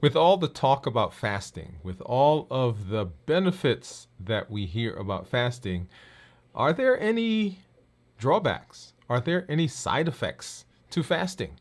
With all the talk about fasting, with all of the benefits that we hear about fasting, are there any drawbacks? Are there any side effects to fasting?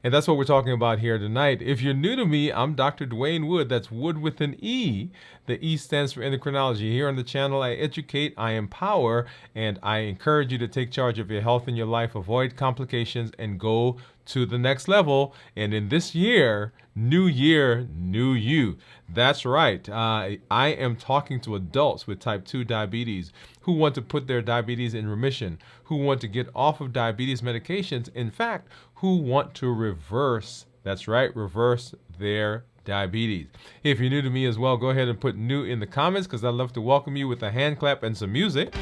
And that's what we're talking about here tonight. If you're new to me, I'm Dr. Dwain Woode. That's Wood with an E. The E stands for endocrinology. Here on the channel, I educate, I empower, and I encourage you to take charge of your health and your life, avoid complications, and go to the next level. And in this year, new you. That's right. I am talking to adults with type 2 diabetes who want to put their diabetes in remission, who want to get off of diabetes medications. In fact, who want to reverse, that's right, reverse their diabetes. If you're new to me as well, go ahead and put new in the comments because I'd love to welcome you with a hand clap and some music.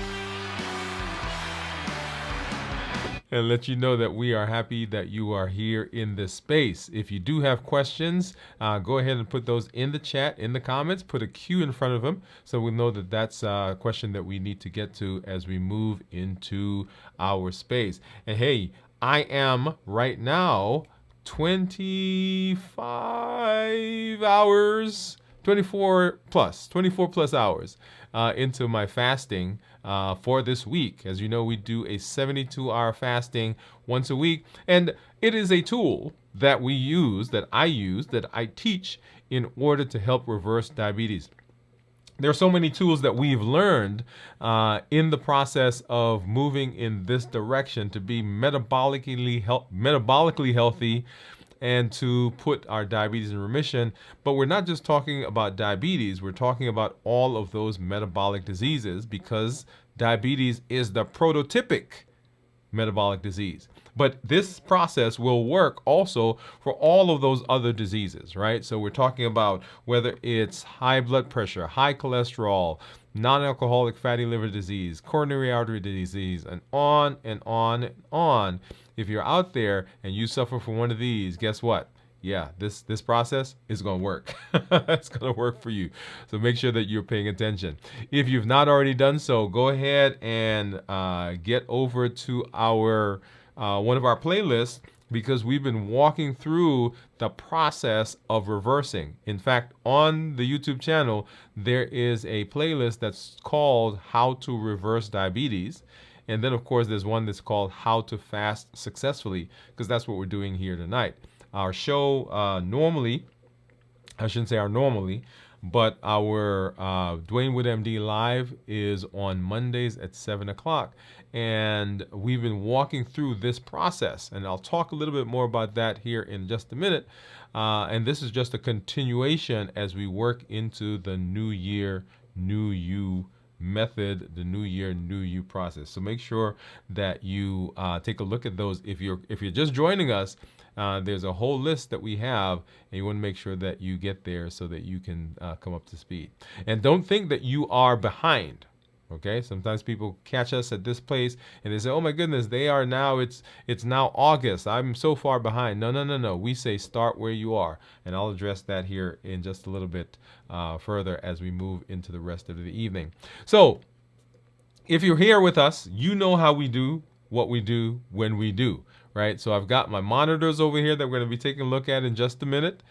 And let you know that we are happy that you are here in this space. If you do have questions, go ahead and put those in the chat, in the comments. Put a Q in front of them so we know that that's a question that we need to get to as we move into our space. And hey, I am right now 25 hours, 24 plus hours into my fasting for this week. As you know, we do a 72-hour fasting once a week, and it is a tool that we use, that I teach in order to help reverse diabetes. There are so many tools that we've learned in the process of moving in this direction to be metabolically healthy and to put our diabetes in remission. But we're not just talking about diabetes, we're talking about all of those metabolic diseases because diabetes is the prototypic metabolic disease. But this process will work also for all of those other diseases, right? So we're talking about whether it's high blood pressure, high cholesterol, non-alcoholic fatty liver disease, coronary artery disease, and on and on and on. If you're out there and you suffer from one of these, guess what? Yeah, this process is going to work. It's going to work for you. So make sure that you're paying attention. If you've not already done so, go ahead and get over to our one of our playlists because we've been walking through the process of reversing. In fact, on the YouTube channel, there is a playlist that's called How to Reverse Diabetes. And then, of course, there's one that's called How to Fast Successfully because that's what we're doing here tonight. Our show normally, I shouldn't say our normally, but our Dwain Woode MD Live is on Mondays at 7 o'clock. And we've been walking through this process. And I'll talk a little bit more about that here in just a minute. And this is just a continuation as we work into the new year, new you method, the new year, new you process. So make sure that you take a look at those. If you're just joining us, there's a whole list that we have, and you want to make sure that you get there so that you can come up to speed. And don't think that you are behind. Okay, sometimes people catch us at this place and they say, "Oh my goodness, they are now. It's now August. I'm so far behind." No. We say start where you are, and I'll address that here in just a little bit further as we move into the rest of the evening. So, if you're here with us, you know how we do what we do when we do, right? So I've got my monitors over here that we're going to be taking a look at in just a minute.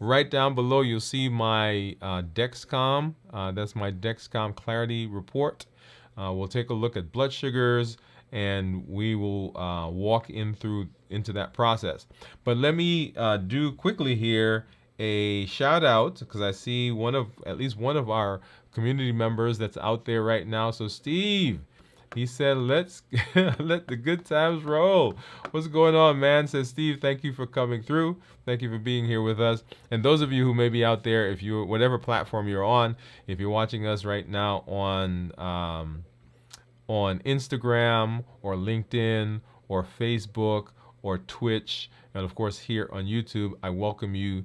Right down below, you'll see my Dexcom. That's my Dexcom Clarity Report. We'll take a look at blood sugars, and we will walk into that process. But let me do quickly here a shout out because I see at least one of our community members that's out there right now. So Steve, he said, let's let the good times roll. What's going on, man? Says Steve, thank you for coming through. Thank you for being here with us. And those of you who may be out there, if you whatever platform you're on, if you're watching us right now on Instagram or LinkedIn or Facebook or Twitch, and of course here on YouTube, I welcome you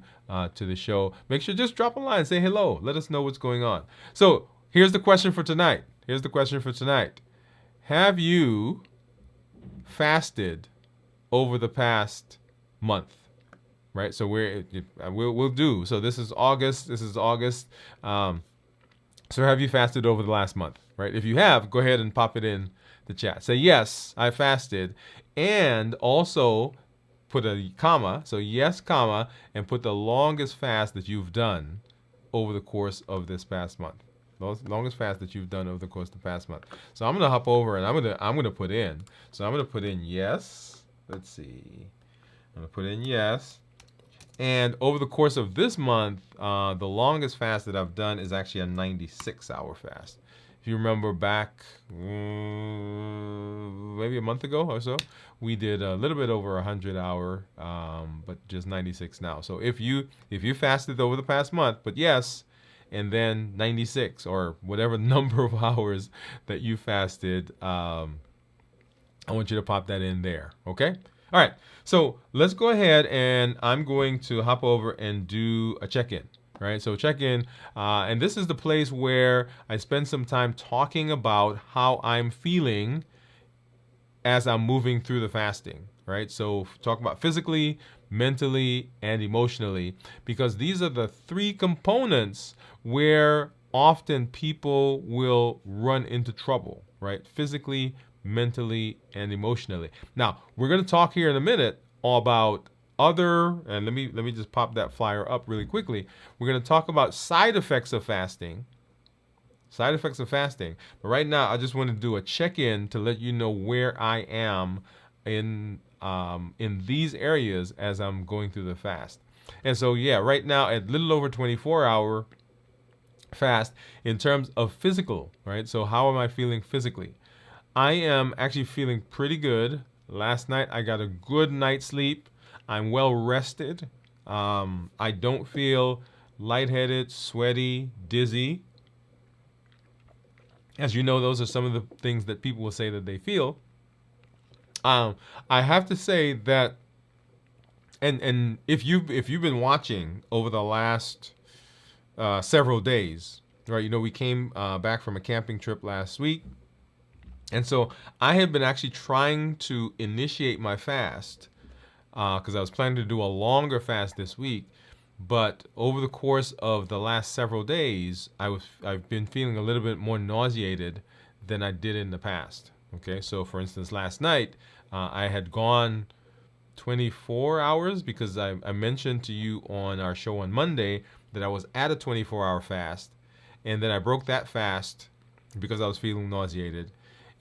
to the show. Make sure just drop a line, say hello. Let us know what's going on. So here's the question for tonight. Have you fasted over the past month? Right, so we'll do. So this is August. So have you fasted over the last month? Right. If you have, go ahead and pop it in the chat. Say yes, I fasted, and also put a comma, so yes, comma, and put the longest fast that you've done over the course of this past month. Longest fast that you've done over the course of the past month. So I'm gonna hop over and I'm gonna put in. So I'm gonna put in yes. Let's see. I'm gonna put in yes. And over the course of this month, the longest fast that I've done is actually a 96-hour fast. If you remember back maybe a month ago or so, we did a little bit over 100-hour, but just 96 now. So if you fasted over the past month, but yes, and then 96 or whatever number of hours that you fasted, I want you to pop that in there, okay? All right, so let's go ahead and I'm going to hop over and do a check-in, right? So check-in, and this is the place where I spend some time talking about how I'm feeling as I'm moving through the fasting, right? So talk about physically, mentally, and emotionally, because these are the three components where often people will run into trouble, right? Physically, mentally, and emotionally. Now, we're going to talk here in a minute about other, and let me just pop that flyer up really quickly. We're going to talk about side effects of fasting. Side effects of fasting. But right now, I just want to do a check-in to let you know where I am in these areas as I'm going through the fast. And so, yeah, right now at a little over 24-hour fast in terms of physical, right? So how am I feeling physically? I am actually feeling pretty good. Last night, I got a good night's sleep. I'm well rested. I don't feel lightheaded, sweaty, dizzy. As you know, those are some of the things that people will say that they feel. I have to say that, and if you've been watching over the last several days, right? You know, we came back from a camping trip last week, and so I have been actually trying to initiate my fast because I was planning to do a longer fast this week. But over the course of the last several days, I've been feeling a little bit more nauseated than I did in the past. Okay, so for instance, last night I had gone 24 hours because I mentioned to you on our show on Monday that I was at a 24-hour fast, and then I broke that fast because I was feeling nauseated.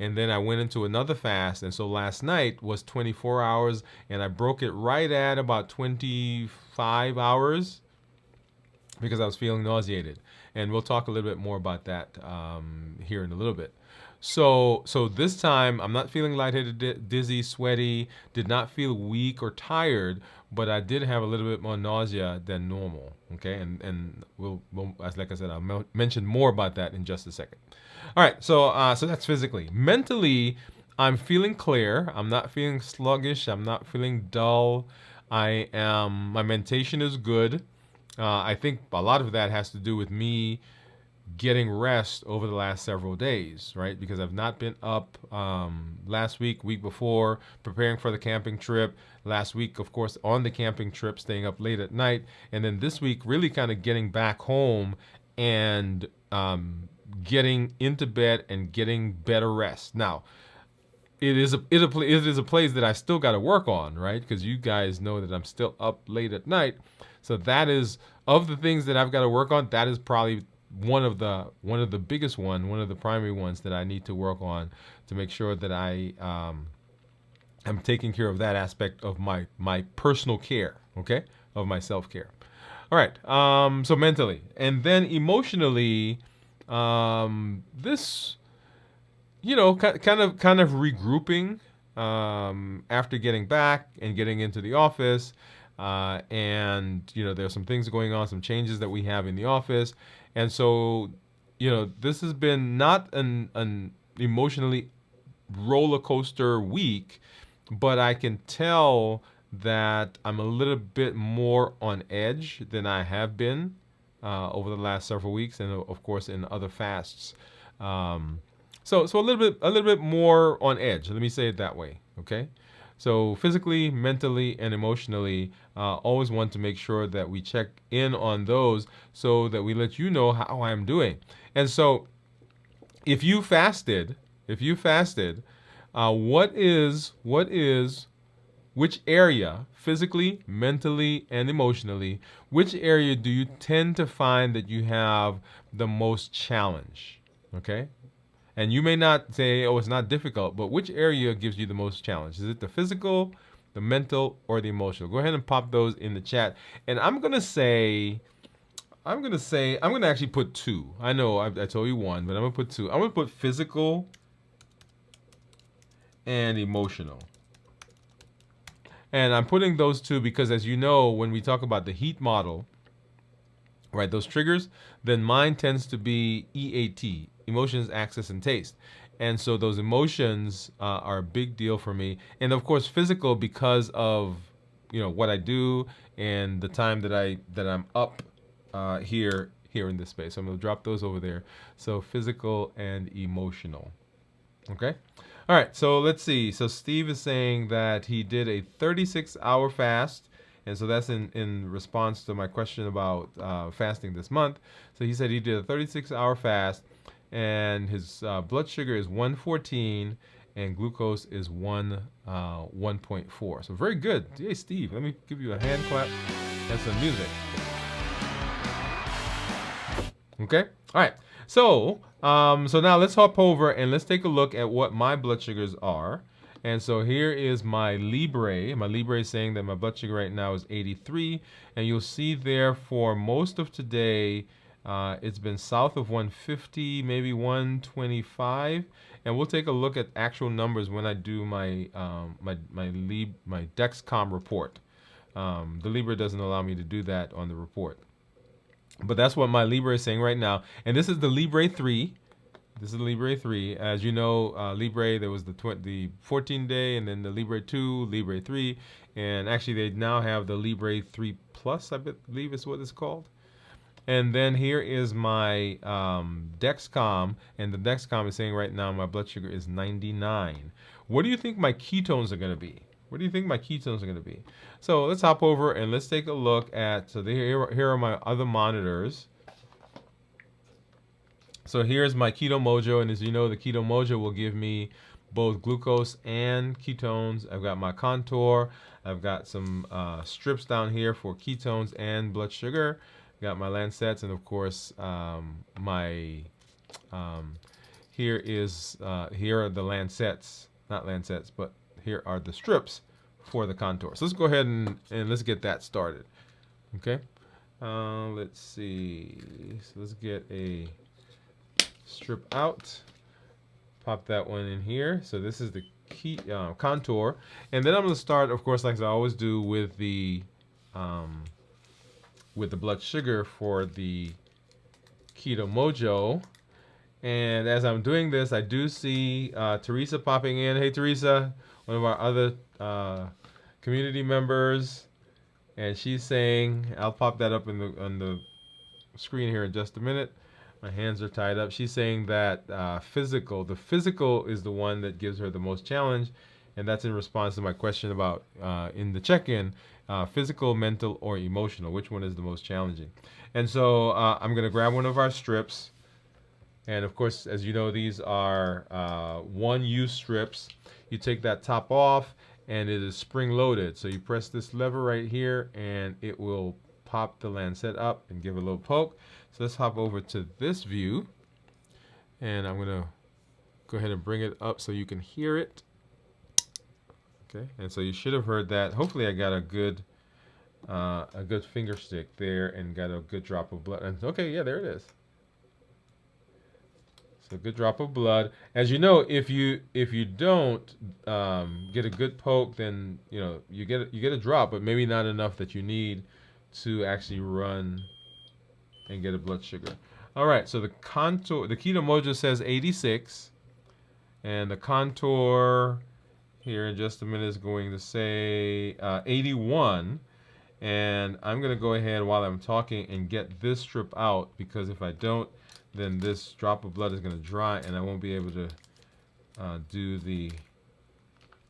And then I went into another fast, and so last night was 24 hours, and I broke it right at about 25 hours because I was feeling nauseated. And we'll talk a little bit more about that here in a little bit. So this time, I'm not feeling lightheaded, dizzy, sweaty, did not feel weak or tired, but I did have a little bit more nausea than normal, okay? And we'll as like I said, I'll mention more about that in just a second. All right, so that's physically. Mentally, I'm feeling clear. I'm not feeling sluggish. I'm not feeling dull. My mentation is good. I think a lot of that has to do with me getting rest over the last several days, right? Because I've not been up last week before, preparing for the camping trip. Last week, of course, on the camping trip, staying up late at night. And then this week, really kind of getting back home and getting into bed and getting better rest. Now, it is a place that I still got to work on, right? Because you guys know that I'm still up late at night. So that is, of the things that I've got to work on, that is probably one of the biggest one of the primary ones that I need to work on to make sure that I am taking care of that aspect of my personal care, okay, of my self-care. All right, so mentally, and then emotionally, this, you know, kind of regrouping after getting back and getting into the office, and you know, there's some things going on, some changes that we have in the office. And so, you know, this has been not an emotionally roller coaster week, but I can tell that I'm a little bit more on edge than I have been over the last several weeks, and of course in other fasts. So a little bit more on edge. Let me say it that way. Okay. So physically, mentally, and emotionally, always want to make sure that we check in on those so that we let you know how I'm doing. And so if you fasted, what is which area, physically, mentally, and emotionally, which area do you tend to find that you have the most challenge? Okay? And you may not say, oh, it's not difficult, but which area gives you the most challenge? Is it the physical, the mental, or the emotional? Go ahead and pop those in the chat. And I'm going to actually put two. I know I told you one, but I'm going to put two. I'm going to put physical and emotional. And I'm putting those two because, as you know, when we talk about the heat model, right, those triggers, then mine tends to be EAT, emotions, access, and taste. And so those emotions are a big deal for me. And of course, physical, because of what I do and the time that I'm up here in this space. So I'm gonna drop those over there. So physical and emotional. Okay. All right. So let's see. So Steve is saying that he did a 36-hour fast. And so that's in response to my question about fasting this month. So he said he did a 36-hour fast, and his blood sugar is 114, and glucose is 1.4. So very good. Hey, Steve, let me give you a hand clap and some music. Okay. All right. So now let's hop over and let's take a look at what my blood sugars are. And so here is my Libre. My Libre is saying that my blood sugar right now is 83. And you'll see there for most of today, it's been south of 150, maybe 125. And we'll take a look at actual numbers when I do my Dexcom report. The Libre doesn't allow me to do that on the report. But that's what my Libre is saying right now. And this is the Libre 3. This is Libre 3. As you know, Libre, there was the 14-day, and then the Libre 2, Libre 3. And actually, they now have the Libre 3 Plus, I believe is what it's called. And then here is my Dexcom. And the Dexcom is saying right now my blood sugar is 99. What do you think my ketones are going to be? What do you think my ketones are going to be? So let's hop over and let's take a look at, so here are my other monitors. So here's my Keto Mojo, and as you know, the Keto Mojo will give me both glucose and ketones. I've got my Contour. I've got some strips down here for ketones and blood sugar. Got my Lancets, and of course, here are the Lancets, not Lancets, but here are the strips for the Contour. So let's go ahead and let's get that started. Okay, let's see. So let's get a strip out, pop that one in here. So this is the Contour, and then I'm going to start, of course, like I always do, with the blood sugar for the Keto Mojo. And as I'm doing this, I do see Teresa popping in. Hey, Teresa, one of our other community members, and she's saying, I'll pop that up on the screen here in just a minute. My hands are tied up. She's saying that the physical is the one that gives her the most challenge, and that's in response to my question about in the check-in, physical, mental, or emotional. Which one is the most challenging? And so I'm going to grab one of our strips, and of course, as you know, these are one-use strips. You take that top off, and it is spring-loaded. So you press this lever right here, and it will pop the Lancet up and give a little poke. So let's hop over to this view, and I'm going to go ahead and bring it up so you can hear it. Okay, and so you should have heard that. Hopefully I got a good finger stick there and got a good drop of blood. And okay, yeah, there it is. So good drop of blood. As you know, if you don't get a good poke, then you get a drop, but maybe not enough that you need to actually run and get a blood sugar. All right, so the Contour, the Keto Mojo says 86, and the Contour here in just a minute is going to say 81. And I'm going to go ahead while I'm talking and get this strip out, because if I don't, then this drop of blood is going to dry and I won't be able to do the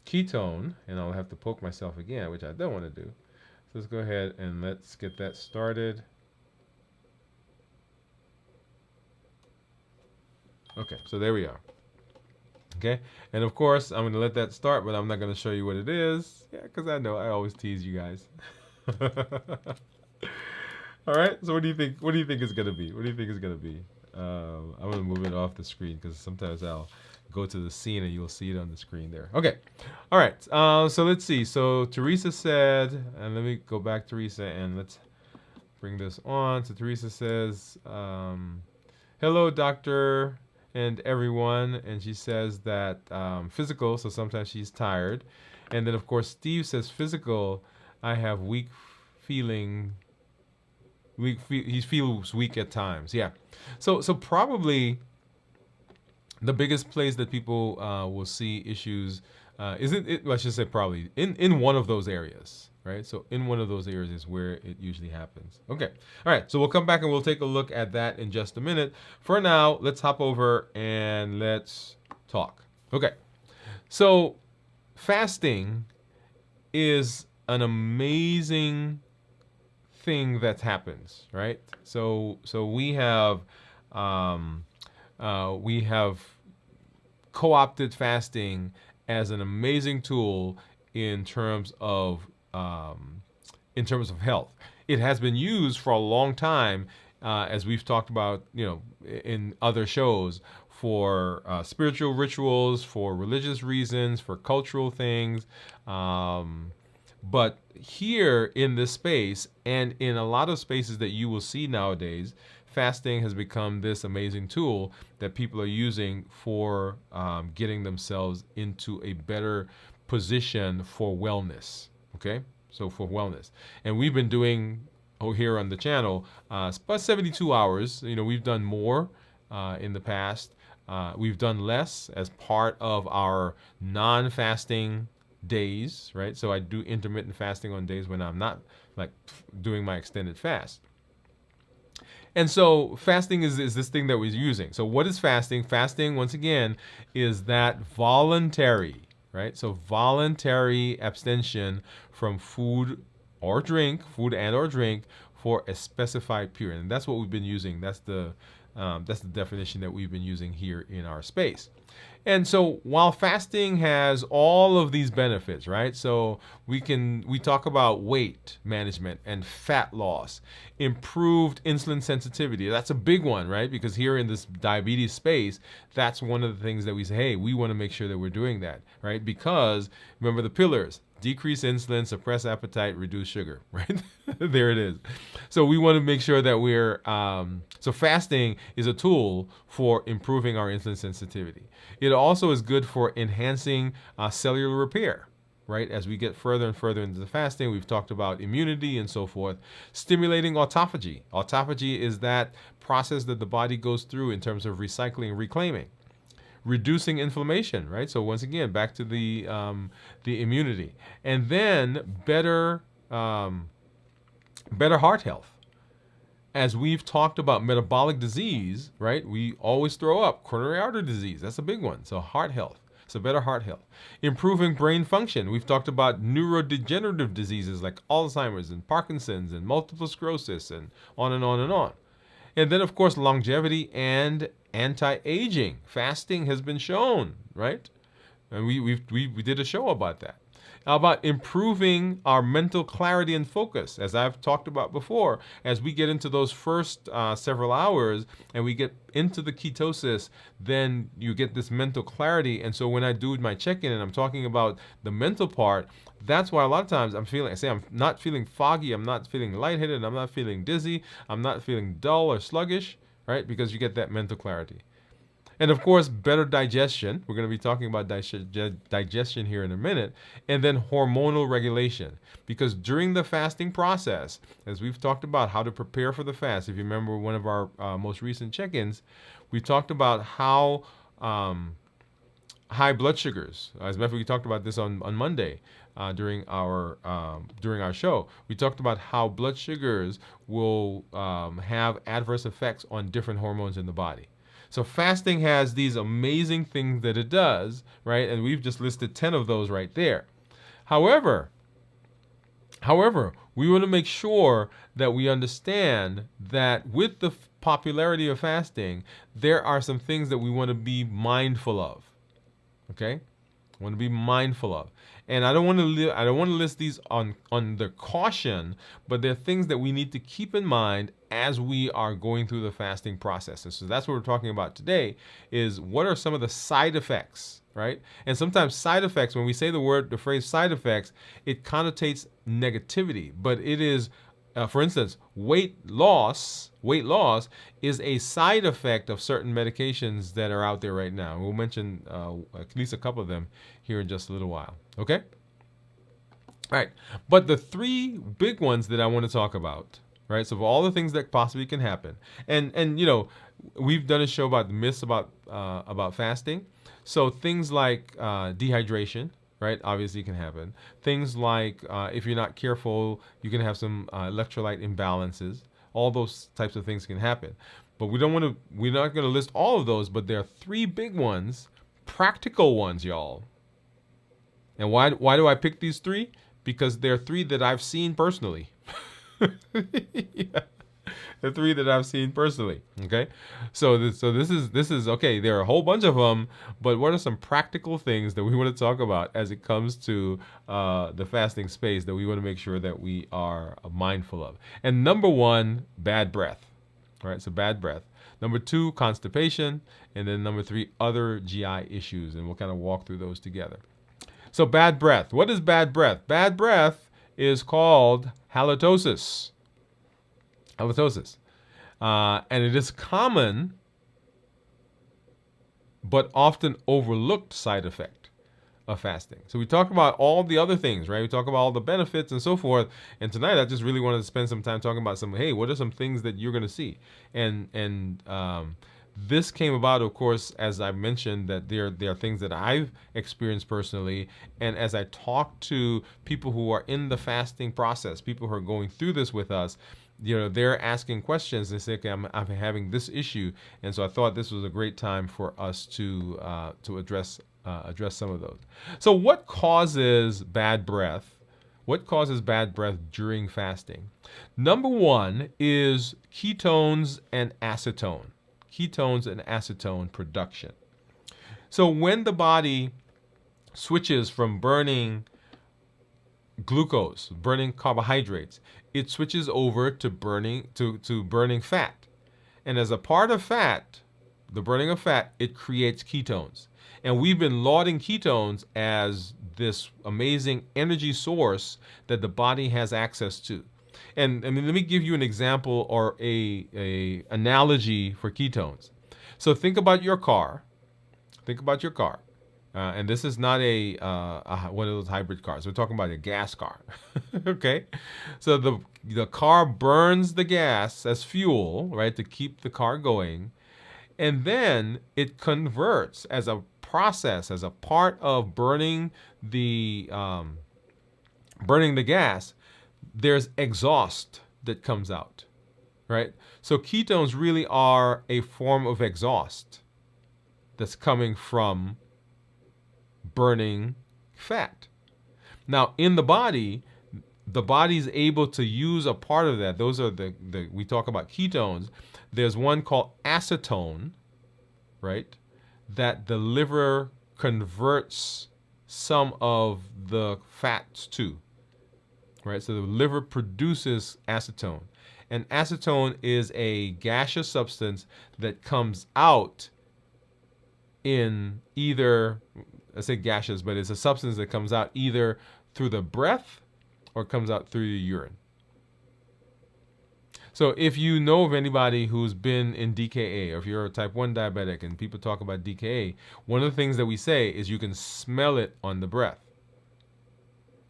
ketone, and I'll have to poke myself again, which I don't want to do. So let's go ahead and let's get that started. Okay, so there we are. Okay, and of course I'm going to let that start, but I'm not going to show you what it is. Yeah, because I know I always tease you guys. All right. So what do you think? What do you think it's gonna be? What do you think it's gonna be? I'm gonna move it off the screen because sometimes I'll go to the scene and you'll see it on the screen there. Okay. All right. So let's see. So Teresa said, and let me go back, Teresa, and let's bring this on. So Teresa says, "Hello, doctor, and everyone," and she says that physical. So sometimes she's tired, and then of course Steve says physical. I have weak feeling. He feels weak at times. Yeah. So probably the biggest place that people will see issues isn't it? Well, I should say probably in one of those areas, right? So in one of those areas is where it usually happens. Okay. All right. So we'll come back and we'll take a look at that in just a minute. For now, let's hop over and let's talk. Okay. So fasting is an amazing thing that happens, right? So we have co-opted fasting as an amazing tool in terms of health. It has been used for a long time, as we've talked about, in other shows, for spiritual rituals, for religious reasons, for cultural things. But here in this space, and in a lot of spaces that you will see nowadays, fasting has become this amazing tool that people are using for getting themselves into a better position for wellness. Okay, so for wellness, and we've been doing here on the channel about 72 hours. We've done more in the past. We've done less as part of our non-fasting days, right? So I do intermittent fasting on days when I'm not like doing my extended fast. And so fasting is this thing that we're using. So what is fasting? Fasting, once again, is that voluntary, right? So voluntary abstention from food and or drink for a specified period. And that's what we've been using. That's the definition that we've been using here in our space. And so while fasting has all of these benefits, right? So we talk about weight management and fat loss, improved insulin sensitivity. That's a big one, right? Because here in this diabetes space, that's one of the things that we say, hey, we want to make sure that we're doing that, right? Because remember the pillars: decrease insulin, suppress appetite, reduce sugar, right? There it is. So we want to make sure that we're, so fasting is a tool for improving our insulin sensitivity. It also is good for enhancing cellular repair, right? As we get further and further into the fasting, we've talked about immunity and so forth. Stimulating autophagy. Autophagy is that process that the body goes through in terms of recycling and reclaiming. Reducing inflammation, right? So once again, back to the immunity, and then better heart health. As we've talked about metabolic disease, right? We always throw up coronary artery disease. That's a big one. So heart health. So better heart health. Improving brain function. We've talked about neurodegenerative diseases like Alzheimer's and Parkinson's and multiple sclerosis and on and on and on. And then, of course, longevity and anti-aging. Fasting has been shown, right? And we did a show about that. About improving our mental clarity and focus, as I've talked about before. As we get into those first several hours and we get into the ketosis, then you get this mental clarity. And so when I do my check-in and I'm talking about the mental part, that's why a lot of times I'm not feeling foggy, I'm not feeling lightheaded, I'm not feeling dizzy, I'm not feeling dull or sluggish, right? Because you get that mental clarity. And of course, better digestion. We're going to be talking about digestion here in a minute. And then hormonal regulation. Because during the fasting process, as we've talked about how to prepare for the fast, if you remember one of our most recent check-ins, we talked about how high blood sugars. As a matter of fact, we talked about this on Monday during our show. We talked about how blood sugars will have adverse effects on different hormones in the body. So fasting has these amazing things that it does, right? And we've just listed 10 of those right there. However, we want to make sure that we understand that with the popularity of fasting, there are some things that we want to be mindful of. Okay, I want to be mindful of. And I don't want to list these on under caution, but they're things that we need to keep in mind as we are going through the fasting process. And so that's what we're talking about today, is what are some of the side effects, right? And sometimes side effects, when we say the phrase side effects, it connotates negativity, but it is for instance, weight loss is a side effect of certain medications that are out there right now. We'll mention at least a couple of them here in just a little while. Okay? All right. But the three big ones that I want to talk about, right? So, of all the things that possibly can happen, and you know, we've done a show about the myths about fasting. So things like dehydration, right? Obviously, can happen. Things like if you're not careful, you can have some electrolyte imbalances. All those types of things can happen. But we're not going to list all of those, but there are three big ones, practical ones, y'all. And why do I pick these three? Because they're three that I've seen personally. Yeah. The three that I've seen personally. Okay, so this is okay. There are a whole bunch of them, but what are some practical things that we want to talk about as it comes to the fasting space that we want to make sure that we are mindful of? And number one, bad breath. All right, so bad breath. Number two, constipation, and then number three, other GI issues, and we'll kind of walk through those together. So bad breath. What is bad breath? Bad breath is called halitosis. Halitosis. And it is common but often overlooked side effect of fasting. So we talk about all the other things, right? We talk about all the benefits and so forth. And tonight I just really wanted to spend some time talking about what are some things that you're going to see? And this came about, of course, as I mentioned, that there are things that I've experienced personally. And as I talk to people who are in the fasting process, people who are going through this with us, you know, they're asking questions and say, okay, I'm having this issue. And so I thought this was a great time for us to address some of those. So what causes bad breath? What causes bad breath during fasting? Number one is ketones and acetone. Ketones and acetone production. So when the body switches from burning glucose, burning carbohydrates, it switches over to burning fat. And as a part of fat, the burning of fat, it creates ketones. And we've been lauding ketones as this amazing energy source that the body has access to. And I mean, let me give you an example or a analogy for ketones. So think about your car. Think about your car. And this is not one of those hybrid cars. We're talking about a gas car. Okay? So the car burns the gas as fuel, right, to keep the car going. And then it converts as a process, as a part of burning the gas. There's exhaust that comes out, right? So ketones really are a form of exhaust that's coming from burning fat. Now, in the body's able to use a part of that. Those are we talk about ketones. There's one called acetone, right? That the liver converts some of the fats to, right? So the liver produces acetone. And acetone is a gaseous substance that comes out in either, I say gaseous, but it's a substance that comes out either through the breath or comes out through your urine. So if you know of anybody who's been in DKA, or if you're a type 1 diabetic and people talk about DKA, one of the things that we say is you can smell it on the breath.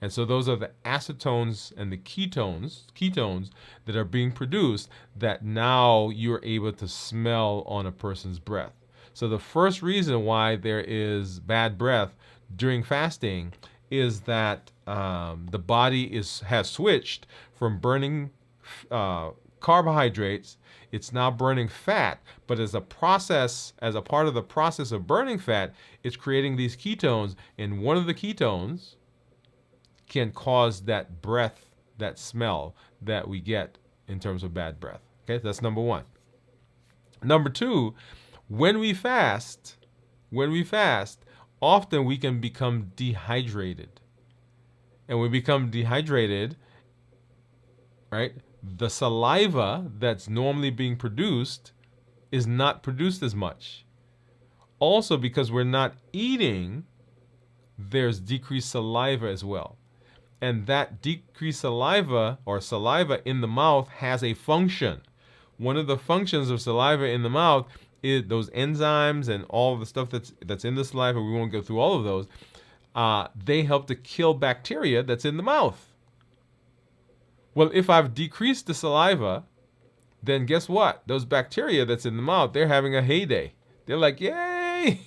And so those are the acetones and the ketones that are being produced that now you're able to smell on a person's breath. So the first reason why there is bad breath during fasting is that the body has switched from burning carbohydrates. It's now burning fat, but as a part of the process of burning fat, it's creating these ketones, and one of the ketones can cause that breath, that smell that we get in terms of bad breath. Okay, that's number one. Number two, when we fast, often we can become dehydrated. And when we become dehydrated, right, the saliva that's normally being produced is not produced as much. Also, because we're not eating, there's decreased saliva as well. And that decreased saliva or saliva in the mouth has a function. One of the functions of saliva in the mouth is those enzymes and all of the stuff that's in the saliva. We won't go through all of those. They help to kill bacteria that's in the mouth. Well, if I've decreased the saliva, then guess what? Those bacteria that's in the mouth, they're having a heyday. They're like, yay,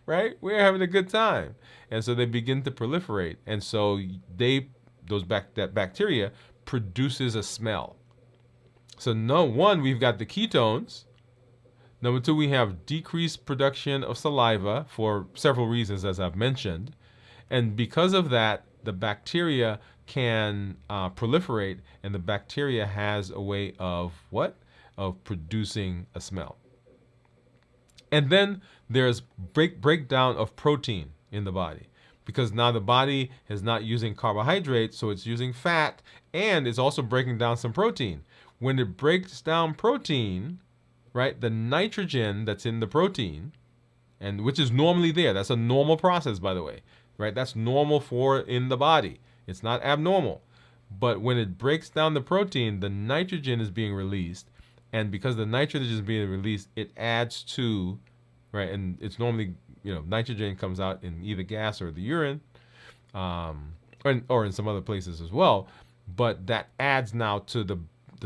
right? We're having a good time. And so they begin to proliferate. And so that bacteria produces a smell. So one, we've got the ketones. Number two, we have decreased production of saliva for several reasons, as I've mentioned. And because of that, the bacteria can proliferate, and the bacteria has a way of what? Of producing a smell. And then there's breakdown of protein in the body, because now the body is not using carbohydrates, so it's using fat, and it's also breaking down some protein. When it breaks down protein, right, the nitrogen that's in the protein, and which is normally there, that's a normal process, by the way, right? That's normal for in the body. It's not abnormal. But when it breaks down the protein, the nitrogen is being released. And because the nitrogen is being released, it adds to, right? And it's normally, nitrogen comes out in either gas or the urine, or in some other places as well. But that adds now to the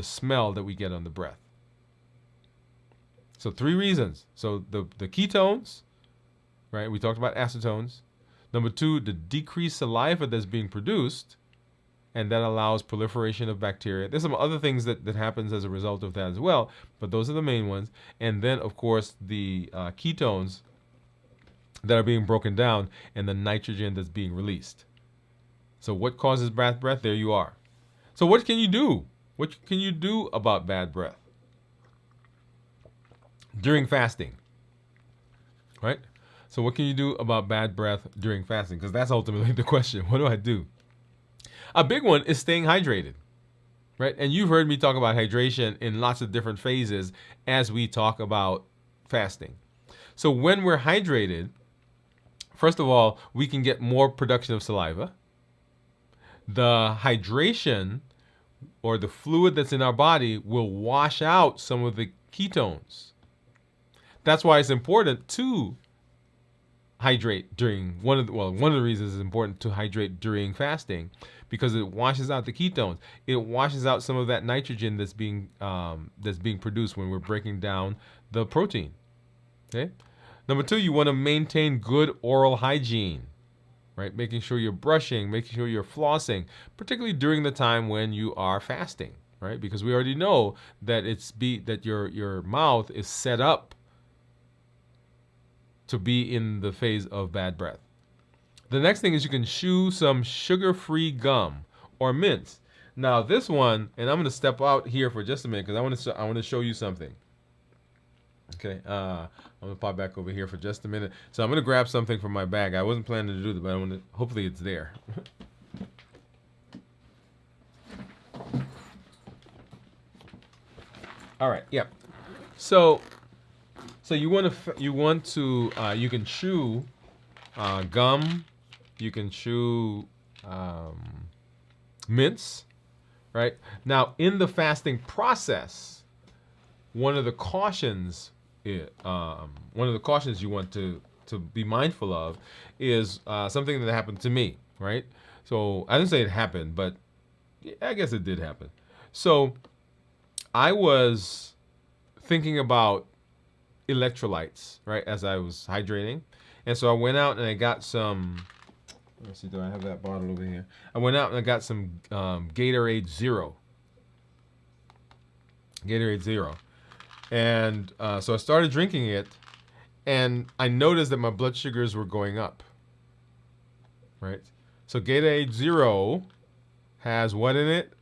smell that we get on the breath. So 3 reasons. So the ketones, right? We talked about acetones. Number 2, the decreased saliva that's being produced, and that allows proliferation of bacteria. There's some other things that happens as a result of that as well, but those are the main ones. And then, of course, the ketones that are being broken down and the nitrogen that's being released. So what causes bad breath? There you are. So what can you do? What can you do about bad breath during fasting? Right? So what can you do about bad breath during fasting? Because that's ultimately the question. What do I do? A big one is staying hydrated, right? And you've heard me talk about hydration in lots of different phases as we talk about fasting. So when we're hydrated, first of all, we can get more production of saliva. The hydration or the fluid that's in our body will wash out some of the ketones. That's why it's important to hydrate during one of the reasons it's important to hydrate during fasting, because it washes out the ketones. It washes out some of that nitrogen that's being produced when we're breaking down the protein. Okay. Number 2, you want to maintain good oral hygiene, right? Making sure you're brushing, making sure you're flossing, particularly during the time when you are fasting, right? Because we already know that that your mouth is set up to be in the phase of bad breath. The next thing is you can chew some sugar-free gum or mints. Now this one, and I'm going to step out here for just a minute because I want to show you something. Okay, I'm going to pop back over here for just a minute. So I'm going to grab something from my bag. I wasn't planning to do that, but hopefully it's there. All right, yeah. So you can chew gum, you can chew mints, right? Now in the fasting process, one of the cautions you want to be mindful of is something that happened to me, right? So I didn't say it happened, but I guess it did happen. So I was thinking about electrolytes, right, as I was hydrating. And so I went out and I got some, let's see, do I have that bottle over here? I went out and I got some Gatorade Zero. And so I started drinking it, and I noticed that my blood sugars were going up, right? So Gatorade Zero has what in it?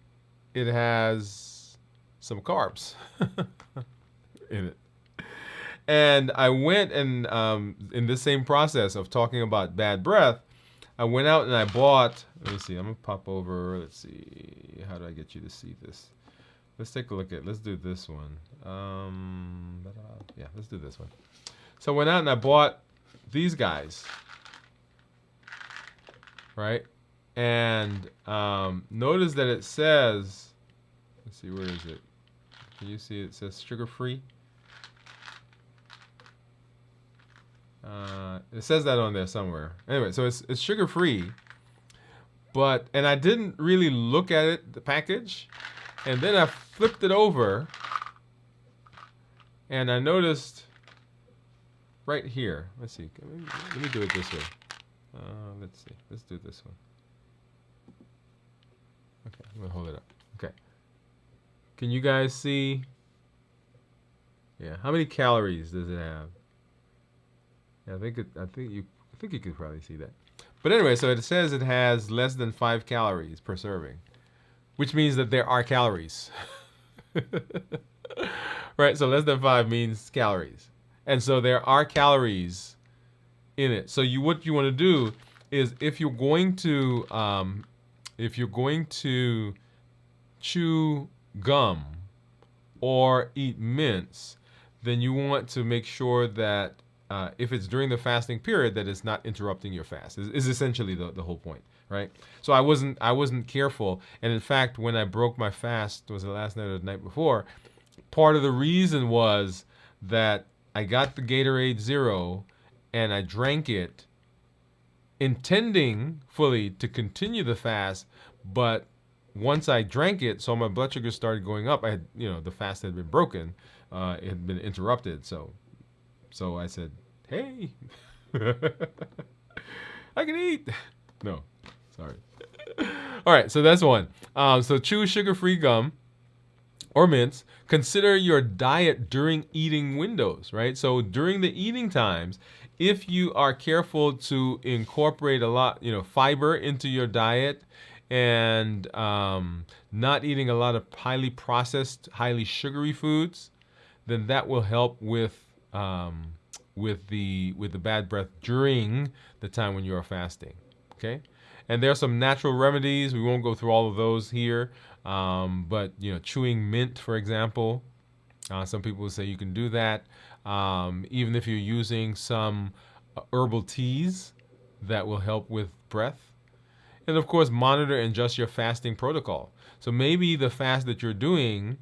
It has some carbs in it. And I went and in the same process of talking about bad breath, I went out and I bought. Let me see. I'm gonna pop over. Let's see. How do I get you to see this? Let's take a look at. Let's do this one. Yeah, let's do this one. So I went out and I bought these guys, right? And notice that it says. Let's see. Where is it? Can you see it says sugar free? It says that on there somewhere. Anyway, so it's sugar free, and I didn't really look at it, the package, and then I flipped it over, and I noticed right here. Let's see. Let me do it this way. Let's see. Let's do this one. Okay, I'm gonna hold it up. Okay. Can you guys see? Yeah. How many calories does it have? Yeah, I think you could probably see that. But anyway, so it says it has less than 5 calories per serving, which means that there are calories. Right? So less than 5 means calories. And so there are calories in it. So what you want to do is if you're going to chew gum or eat mints, then you want to make sure that if it's during the fasting period, that it's not interrupting your fast. Is essentially the whole point, right? So I wasn't careful, and in fact, when I broke my fast, was the last night or the night before, part of the reason was that I got the Gatorade Zero, and I drank it, intending fully to continue the fast, but once I drank it, so my blood sugar started going up. I had, the fast had been broken, it had been interrupted, so I said, hey, I can eat. No, sorry. All right, so that's one. So chew sugar-free gum or mints. Consider your diet during eating windows, right? So during the eating times, if you are careful to incorporate a lot, fiber into your diet and not eating a lot of highly processed, highly sugary foods, then that will help with the bad breath during the time when you are fasting. Okay, and there are some natural remedies. We won't go through all of those here, but chewing mint, for example, some people say you can do that. Even if you're using some herbal teas, that will help with breath. And of course, monitor and adjust your fasting protocol. So maybe the fast that you're doing,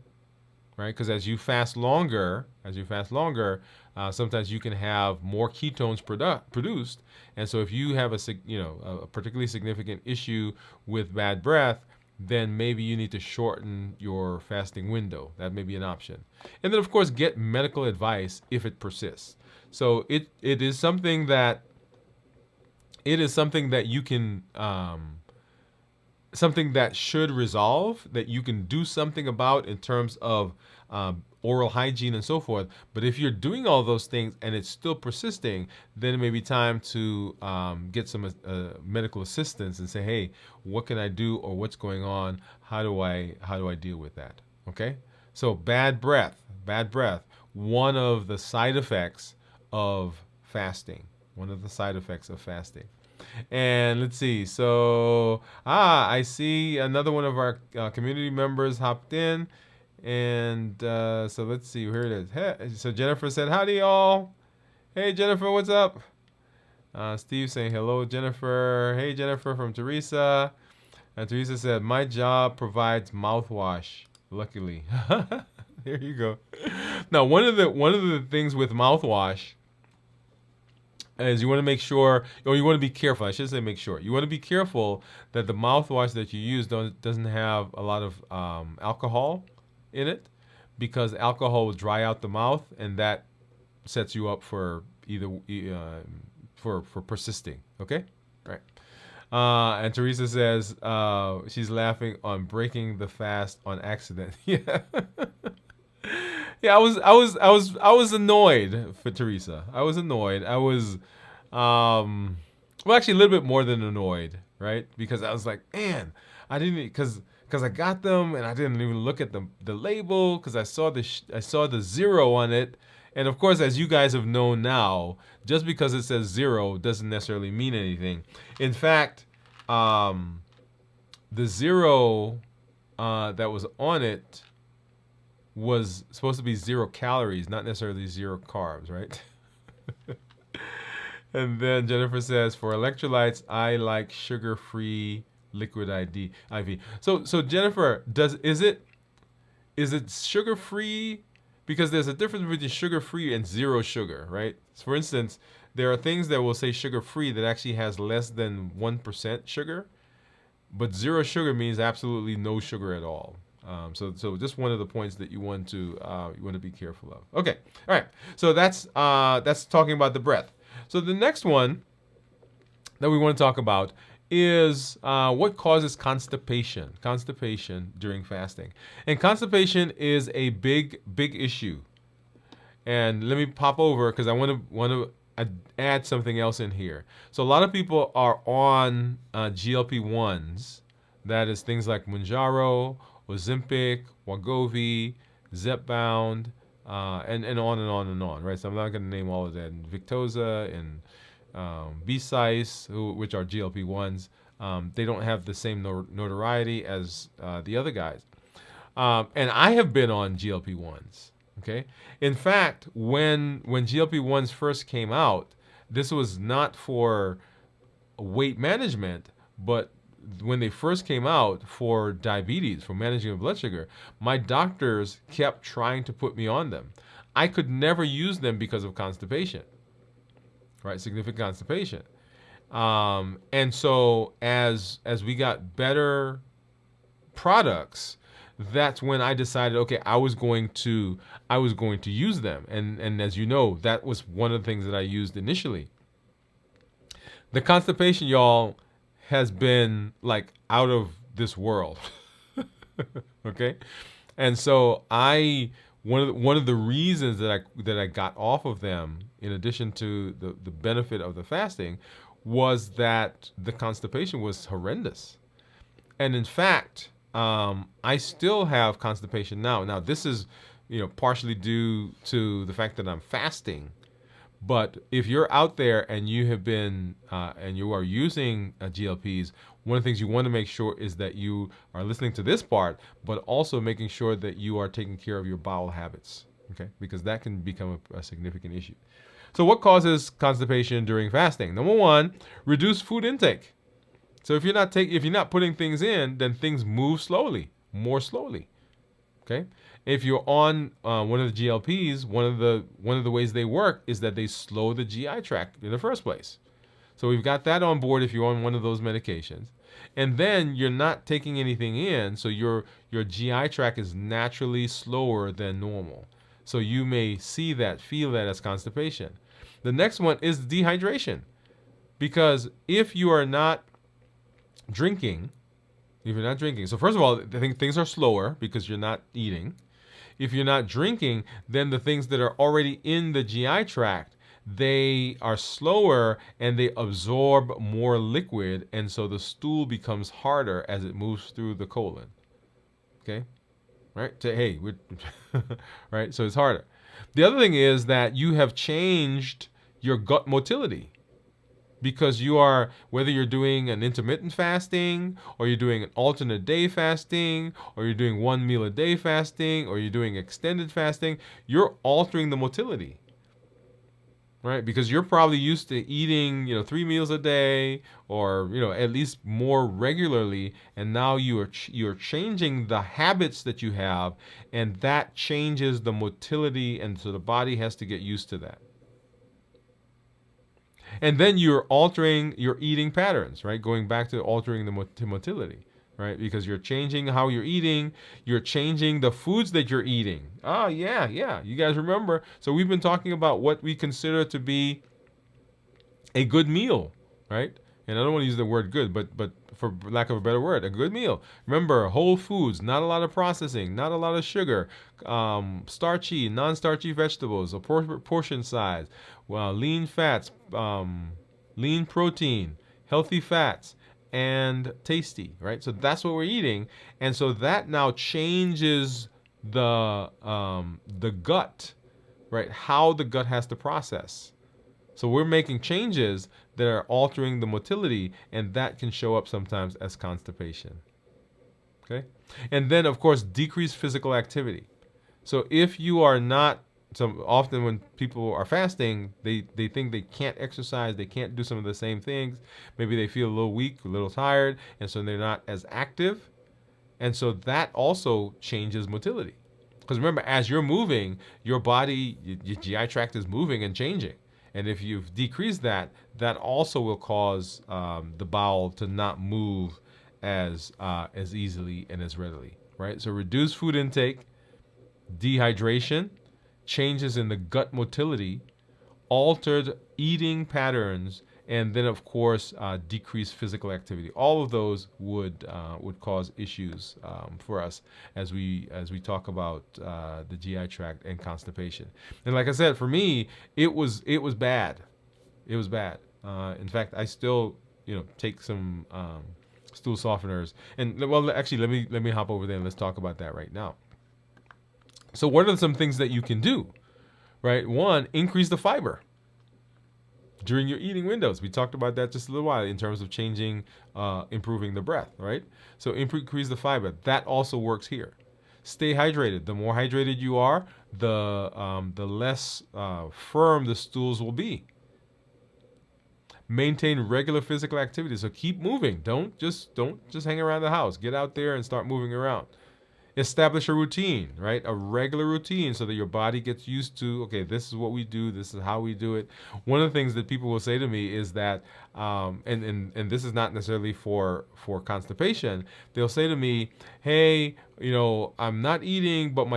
right? Because as you fast longer, sometimes you can have more ketones produced. And so if you have a particularly significant issue with bad breath, then maybe you need to shorten your fasting window. That may be an option. And then of course, get medical advice if it persists. So it is something that you can something that should resolve, that you can do something about in terms of oral hygiene and so forth. But if you're doing all those things and it's still persisting, then it may be time to get some medical assistance and say, hey, what can I do, or what's going on? How do I deal with that? Okay. So bad breath, one of the side effects of fasting. And let's see. So, I see another one of our community members hopped in. And so let's see. Here it is. Hey, so Jennifer said, howdy, y'all. Hey, Jennifer, what's up? Steve saying, hello, Jennifer. Hey, Jennifer from Teresa. And Teresa said, my job provides mouthwash, luckily. There you go. Now, one of the things with mouthwash is you want to make sure, or you want to be careful. I should say make sure. You want to be careful that the mouthwash that you use doesn't have a lot of alcohol in it, because alcohol will dry out the mouth, and that sets you up for for persisting. Okay, all right. And Teresa says she's laughing on breaking the fast on accident. Yeah. Yeah, I was annoyed for Teresa. I was annoyed. I was, well, actually a little bit more than annoyed, right? Because I was like, man, I didn't, because I got them and I didn't even look at the label, because I saw the zero on it, And of course, as you guys have known now, just because it says 0 doesn't necessarily mean anything. In fact, the 0 that was on it was supposed to be 0 calories, not necessarily 0 carbs, right? And then Jennifer says, for electrolytes, I like sugar-free liquid IV. So Jennifer, is it sugar-free? Because there's a difference between sugar-free and 0 sugar, right? So for instance, there are things that will say sugar-free that actually has less than 1% sugar, but 0 sugar means absolutely no sugar at all. So just one of the points that you want to be careful of. Okay, all right. So that's talking about the breath. So the next one that we want to talk about is what causes constipation. Constipation during fasting, and constipation is a big issue. And let me pop over because I want to add something else in here. So a lot of people are on GLP-1s. That is things like Mounjaro, Ozempic, Wegovy, Zepbound, and on and on and on, right? So I'm not going to name all of that. And Victoza and B-Sice, which are GLP-1s, they don't have the same notoriety as the other guys. And I have been on GLP-1s, okay? In fact, when GLP-1s first came out, this was not for weight management, but when they first came out for diabetes, for managing blood sugar, my doctors kept trying to put me on them. I could never use them because of constipation, right? Significant constipation. And so as we got better products, that's when I decided, okay, I was going to use them. And as you know, that was one of the things that I used initially. The constipation, y'all, has been like out of this world. Okay? And so one of the reasons that I got off of them, in addition to the benefit of the fasting, was that the constipation was horrendous. And in fact, I still have constipation now. Now this is, partially due to the fact that I'm fasting. But if you're out there and you have been and you are using GLPs, one of the things you want to make sure is that you are listening to this part, but also making sure that you are taking care of your bowel habits, okay? Because that can become a significant issue. So what causes constipation during fasting? Number one, reduce food intake. So if you're not putting things in, then things move more slowly, okay? If you're on one of the GLPs, one of the ways they work is that they slow the GI tract in the first place. So we've got that on board if you're on one of those medications. And then you're not taking anything in, so your GI tract is naturally slower than normal. So you may feel that as constipation. The next one is dehydration. Because if you are not drinking, so first of all, I think things are slower because you're not eating. If you're not drinking, then the things that are already in the GI tract, they are slower and they absorb more liquid, and so the stool becomes harder as it moves through the colon. Okay? Right? Right? So it's harder. The other thing is that you have changed your gut motility. Because whether you're doing an intermittent fasting, or you're doing an alternate day fasting, or you're doing 1 meal a day fasting, or you're doing extended fasting, you're altering the motility, right? Because you're probably used to eating, 3 meals a day, or, at least more regularly, and now you're changing the habits that you have, and that changes the motility, and so the body has to get used to that. And then you're altering your eating patterns, right? Going back to altering the motility, right? Because you're changing how you're eating. You're changing the foods that you're eating. Oh, yeah. You guys remember. So we've been talking about what we consider to be a good meal, right? And I don't want to use the word good, but for lack of a better word, a good meal. Remember, whole foods, not a lot of processing, not a lot of sugar, starchy, non-starchy vegetables, a portion size, lean fats, lean protein, healthy fats, and tasty, right? So that's what we're eating, and so that now changes the gut right? How the gut has to process. So we're making changes that are altering the motility, and that can show up sometimes as constipation. Okay? And then, of course, decreased physical activity. So if you are not, so often when people are fasting, they think they can't exercise, they can't do some of the same things. Maybe they feel a little weak, a little tired, and so they're not as active. And so that also changes motility. Because remember, as you're moving, your body, your GI tract is moving and changing. And if you've decreased that, that also will cause the bowel to not move as easily and as readily, right? So reduced food intake, dehydration, changes in the gut motility, altered eating patterns, and then of course decreased physical activity. All of those would cause issues for us as we talk about the GI tract and constipation. And like I said, for me, it was bad. It was bad. In fact, I still take some stool softeners. And well, actually, let me hop over there and let's talk about that right now. So what are some things that you can do, right? One, increase the fiber during your eating windows. We talked about that just a little while in terms of changing, improving the breath, right? So increase the fiber. That also works here. Stay hydrated. The more hydrated you are, the less firm the stools will be. Maintain regular physical activity. So keep moving. Don't just hang around the house. Get out there and start moving around. Establish a routine, right? A regular routine so that your body gets used to, okay, this is what we do, this is how we do it. One of the things that people will say to me is that, and this is not necessarily for constipation, they'll say to me, hey, I'm not eating, but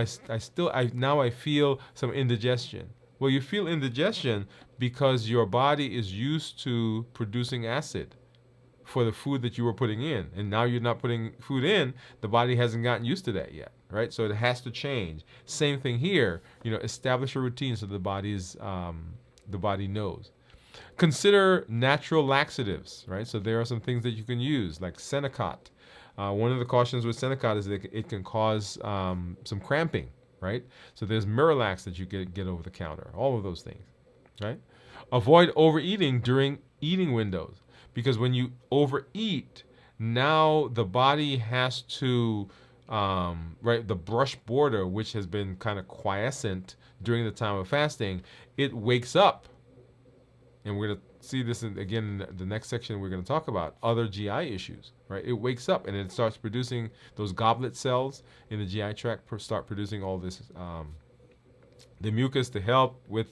now I feel some indigestion. Well, you feel indigestion because your body is used to producing acid for the food that you were putting in, and now you're not putting food in. The body hasn't gotten used to that yet, right? So it has to change. Same thing here. Establish a routine so the body knows. Consider natural laxatives, right? So there are some things that you can use, like Senecot. One of the cautions with Senecot is that it can cause some cramping, right? So there's Miralax that you get over the counter. All of those things, right? Avoid overeating during eating windows. Because when you overeat, now the body has to, right, the brush border, which has been kind of quiescent during the time of fasting, it wakes up. And we're going to see this again in the next section. We're going to talk about other GI issues, right? It wakes up and it starts producing those goblet cells in the GI tract, start producing all this, the mucus to help with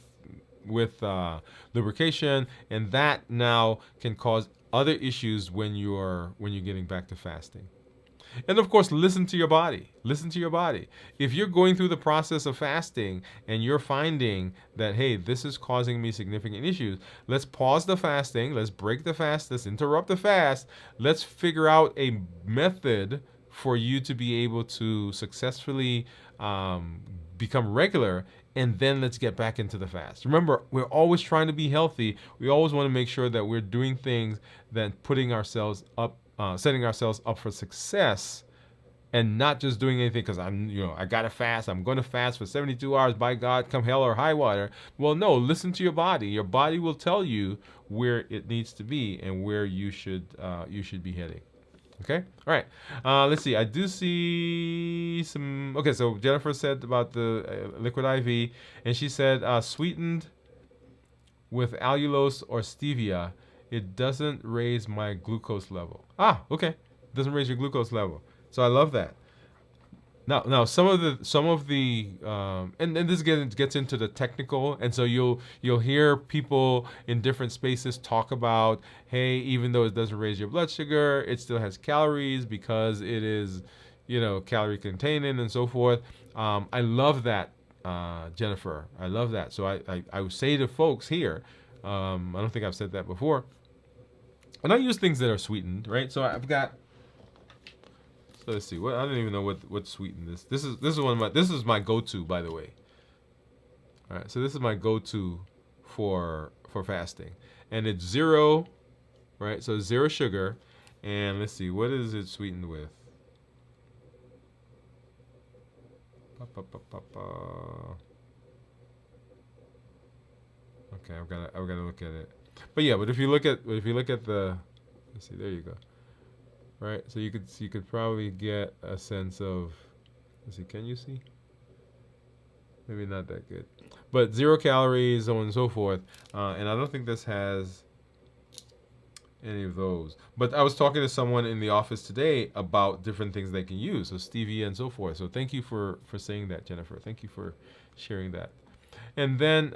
lubrication, and that now can cause other issues when you're getting back to fasting. And of course, listen to your body. Listen to your body. If you're going through the process of fasting and you're finding that, hey, this is causing me significant issues, let's pause the fasting. Let's break the fast. Let's interrupt the fast. Let's figure out a method for you to be able to successfully become regular, and then let's get back into the fast. Remember, we're always trying to be healthy. We always want to make sure that we're doing things that putting ourselves up, setting ourselves up for success, and not just doing anything because I gotta fast. I'm going to fast for 72 hours. By God, come hell or high water. Well, no, listen to your body. Your body will tell you where it needs to be and where you should be heading. Okay. All right. Let's see. I do see some. Okay. So Jennifer said about the liquid IV, and she said sweetened with allulose or stevia, it doesn't raise my glucose level. Okay. It doesn't raise your glucose level. So I love that. Now, some of the and this gets into the technical, and so you'll hear people in different spaces talk about, hey, even though it doesn't raise your blood sugar, it still has calories because it is, calorie containing and so forth. I love that, Jennifer. I love that. So I would say to folks here, I don't think I've said that before, and I use things that are sweetened, right? So I've got. So let's see. I don't even know what sweetened this. This is my go-to, by the way. All right. So this is my go-to for fasting, and it's zero, right? So zero sugar, and let's see, what is it sweetened with? Okay, I've got to look at it. But yeah, but if you look at the, let's see, there you go. Right, so you could probably get a sense of, let's see, can you see? Maybe not that good, but 0 calories, so on and so forth. And I don't think this has any of those. But I was talking to someone in the office today about different things they can use, so stevia and so forth. So thank you for saying that, Jennifer. Thank you for sharing that. And then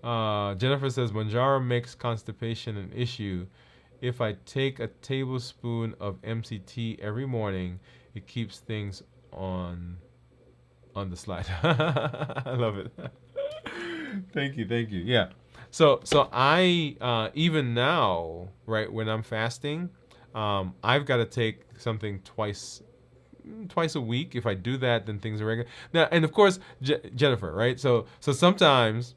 Jennifer says Manjaro makes constipation an issue. If I take a tablespoon of MCT every morning, it keeps things on the slide. I love it. Thank you, thank you. Yeah. So I even now, right, when I'm fasting, I've got to take something twice a week. If I do that, then things are regular. Now, and of course, Jennifer, right? So sometimes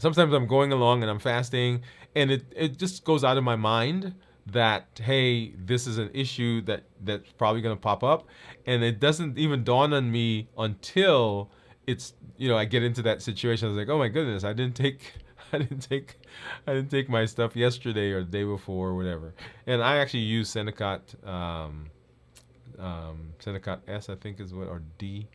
I'm going along and I'm fasting, and it just goes out of my mind that, hey, this is an issue that's probably going to pop up, and it doesn't even dawn on me until it's, I get into that situation. I was like, oh my goodness, I didn't take my stuff yesterday or the day before or whatever. And I actually use Senecot Senecot S, I think is what, or D,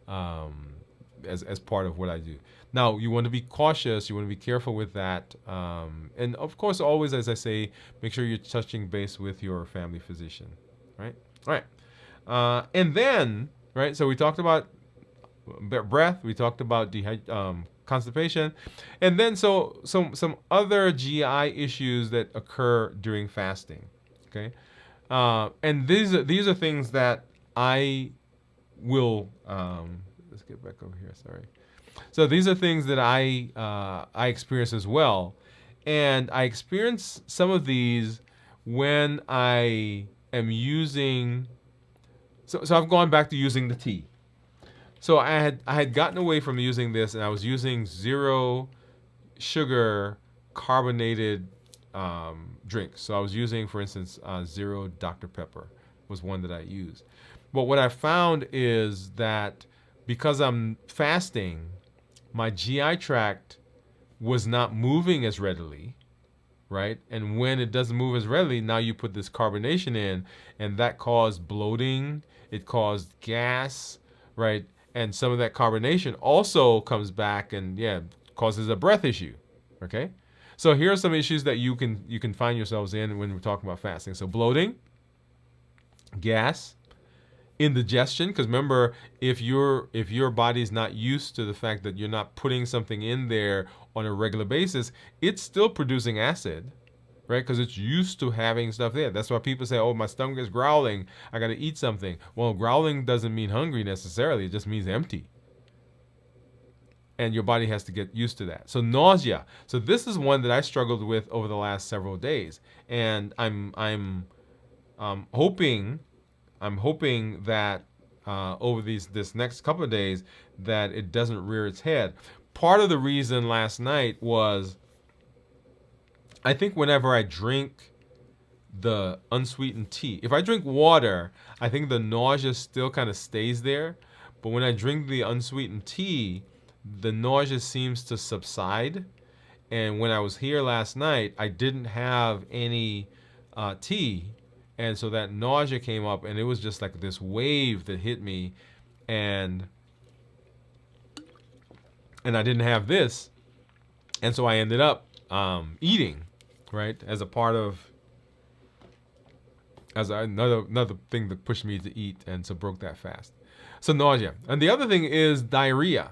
as part of what I do. Now, you want to be cautious. You want to be careful with that. And of course, always, as I say, make sure you're touching base with your family physician, right? All right. And then, right, so we talked about breath. We talked about constipation. And then some other GI issues that occur during fasting, okay? And these are things that I will, let's get back over here, sorry. So these are things that I experience as well. And I experience some of these when I am using, so I've gone back to using the tea. So I had gotten away from using this, and I was using 0 sugar carbonated drinks. So I was using, for instance, 0 Dr. Pepper was one that I used. But what I found is that because I'm fasting, my GI tract was not moving as readily, right? And when it doesn't move as readily, now you put this carbonation in, and that caused bloating, it caused gas, right? And some of that carbonation also comes back and, causes a breath issue, okay? So here are some issues that you can find yourselves in when we're talking about fasting. So bloating, gas, indigestion, because remember, if your body's not used to the fact that you're not putting something in there on a regular basis, it's still producing acid, right? Because it's used to having stuff there. That's why people say, oh, my stomach is growling, I got to eat something. Well, growling doesn't mean hungry necessarily. It just means empty. And your body has to get used to that. So nausea. So this is one that I struggled with over the last several days. And I'm hoping that over this next couple of days that it doesn't rear its head. Part of the reason last night was, I think whenever I drink the unsweetened tea, if I drink water, I think the nausea still kind of stays there. But when I drink the unsweetened tea, the nausea seems to subside. And when I was here last night, I didn't have any tea. And so that nausea came up, and it was just like this wave that hit me, and I didn't have this, and so I ended up eating, right, as another thing that pushed me to eat, and so broke that fast. So nausea, and the other thing is diarrhea.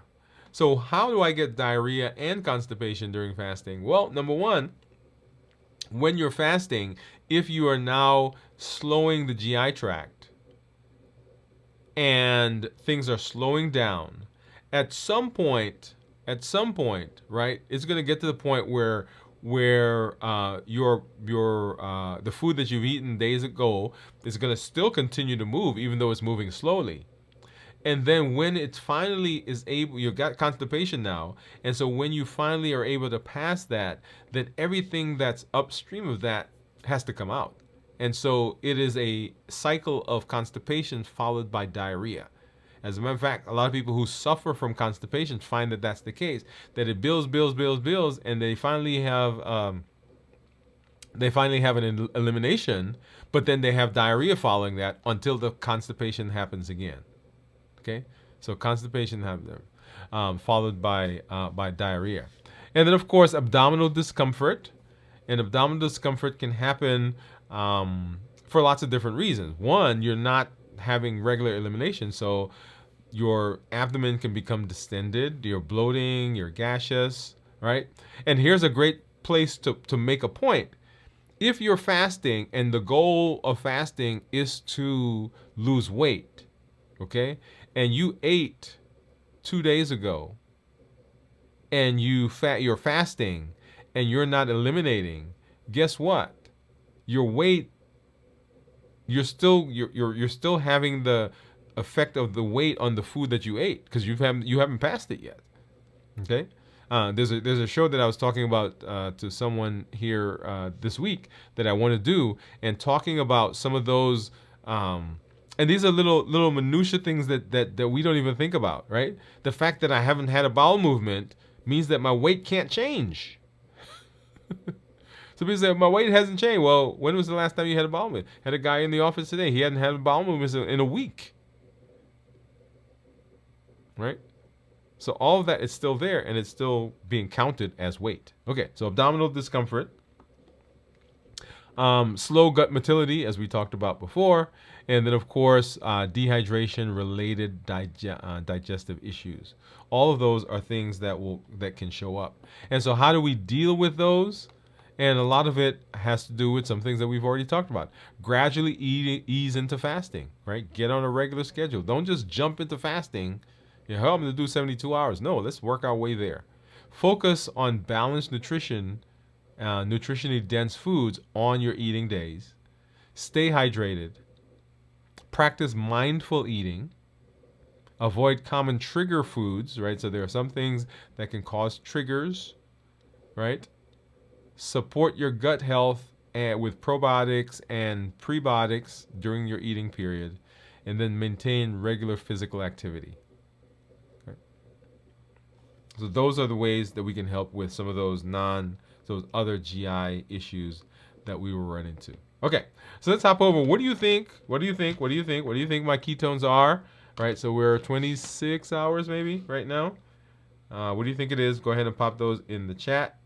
So how do I get diarrhea and constipation during fasting? Well, number one, when you're fasting, if you are now slowing the GI tract and things are slowing down, at some point, right, it's going to get to the point where the food that you've eaten days ago is going to still continue to move, even though it's moving slowly. And then when it finally is able, you've got constipation now, and so when you finally are able to pass that, then everything that's upstream of that has to come out. And so it is a cycle of constipation followed by diarrhea. As a matter of fact, a lot of people who suffer from constipation find that that's the case, that it builds, and they finally have an elimination, but then they have diarrhea following that until the constipation happens again. Okay, so constipation happens, followed by diarrhea, and then of course abdominal discomfort. And abdominal discomfort can happen for lots of different reasons. One, you're not having regular elimination, so your abdomen can become distended, you're bloating, you're gaseous, right? And here's a great place to make a point. If you're fasting and the goal of fasting is to lose weight, okay, and you ate 2 days ago and you're fasting and you're not eliminating, guess what? Your weight, you're still having the effect of the weight on the food that you ate because you haven't passed it yet. Okay, there's a show that I was talking about to someone here this week that I want to do, and talking about some of those. And these are little minutia things that we don't even think about, right? The fact that I haven't had a bowel movement means that my weight can't change. So people say, my weight hasn't changed. Well, when was the last time you had a bowel movement? Had a guy in the office today. He hadn't had a bowel movement in a week. Right? So all of that is still there, and it's still being counted as weight. Okay, so abdominal discomfort. Slow gut motility, as we talked about before. And then, of course, dehydration-related digestive issues. All of those are things that can show up. And so how do we deal with those? And a lot of it has to do with some things that we've already talked about. Gradually ease into fasting, right? Get on a regular schedule. Don't just jump into fasting. I'm going to do 72 hours. No, let's work our way there. Focus on balanced nutrition, nutritionally dense foods on your eating days. Stay hydrated. Practice mindful eating. Avoid common trigger foods, right? So there are some things that can cause triggers, right? Support your gut health with probiotics and prebiotics during your eating period, and then maintain regular physical activity. Okay. So those are the ways that we can help with some of those other GI issues that we will run into. Okay, so let's hop over. What do you think? What do you think my ketones are? Right, so we're 26 hours maybe right now. What do you think it is? Go ahead and pop those in the chat.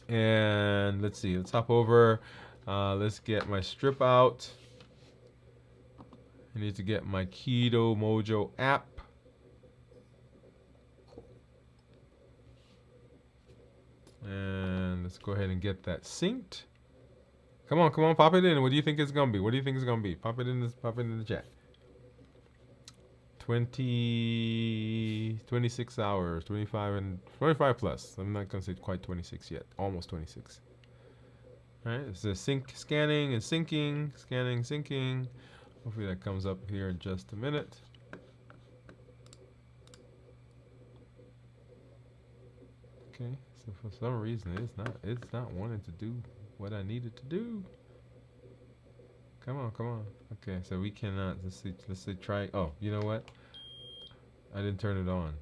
And let's see, let's hop over. Let's get my strip out. I need to get my Keto Mojo app. And let's go ahead and get that synced. Come on, pop it in. What do you think it's gonna be? Pop it in the chat. 26 hours, 25 plus. I'm not going to say quite 26 yet. Almost 26. All right, it's a scanning and syncing, syncing. Hopefully that comes up here in just a minute. Okay, so for some reason it's not wanting to do what I needed to do. Come on. Okay, so we cannot. Let's see. Try. Oh, you know what? I didn't turn it on.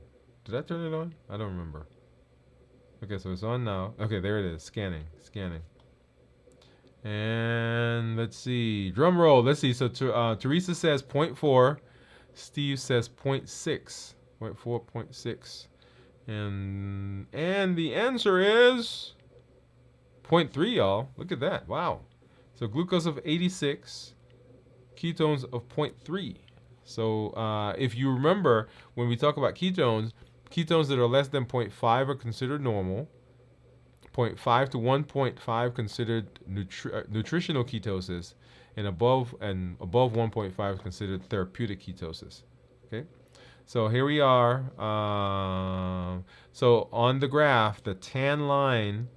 Did I turn it on? I don't remember. Okay, so it's on now. Okay, there it is. Scanning. And let's see. Drum roll. Let's see. So Teresa says 0.4. Steve says 0.6. 0.4, 0.6. And the answer is 0.3, y'all. Look at that. Wow. So glucose of 86, ketones of 0.3. So if you remember, when we talk about ketones that are less than 0.5 are considered normal. 0.5 to 1.5 considered nutritional ketosis, and above 1.5 is considered therapeutic ketosis. Okay, so here we are. So on the graph, the tan line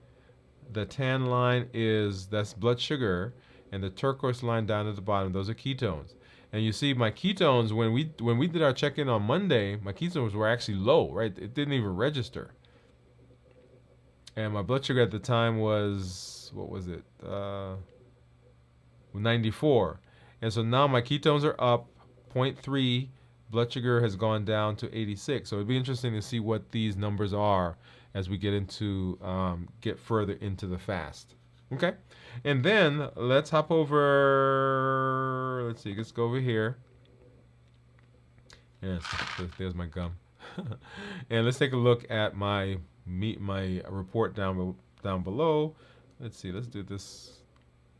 that's blood sugar, and the turquoise line down at the bottom, those are ketones. And you see my ketones, when we did our check-in on Monday, my ketones were actually low, right? It didn't even register. And my blood sugar at the time was, what was it? 94. And so now my ketones are up 0.3 blood sugar has gone down to 86. So it'd be interesting to see what these numbers are as we get further into the fast. Okay, and then let's hop over. Let's see. Let's go over here. Yes, there's my gum. And let's take a look at my report down below. Let's see. Let's do this.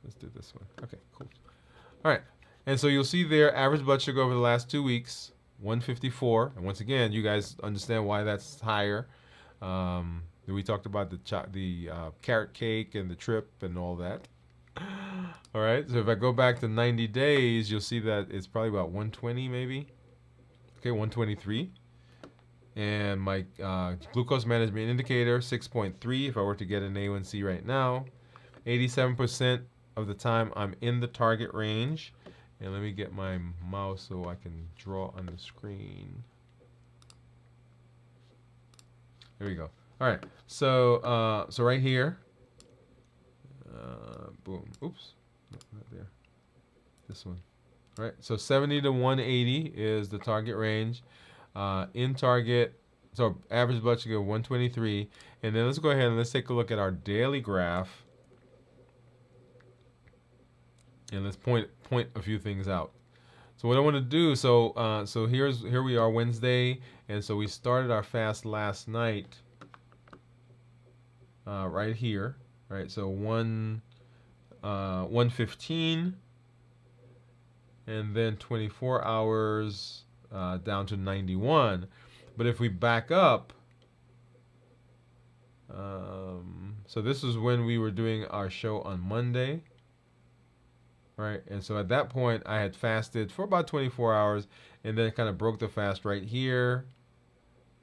Let's do this one. Okay, cool. All right. And so you'll see there average blood sugar over the last 2 weeks, 154. And once again, you guys understand why that's higher. We talked about the carrot cake and the trip and all that. All right. So if I go back to 90 days, you'll see that it's probably about 120 maybe. Okay, 123. And my glucose management indicator, 6.3 if I were to get an A1C right now. 87% of the time I'm in the target range. And let me get my mouse so I can draw on the screen. There we go. All right. So right here. Boom. Oops. Not there. This one. All right. So 70 to 180 is the target range. In target, so average blood sugar 123. And then let's go ahead and let's take a look at our daily graph. And let's point a few things out. So what I want to do, so here we are Wednesday, and so we started our fast last night, right here, right? So 115, and then 24 hours down to 91. But if we back up, so this is when we were doing our show on Monday. Right, and so at that point, I had fasted for about 24 hours, and then kind of broke the fast right here,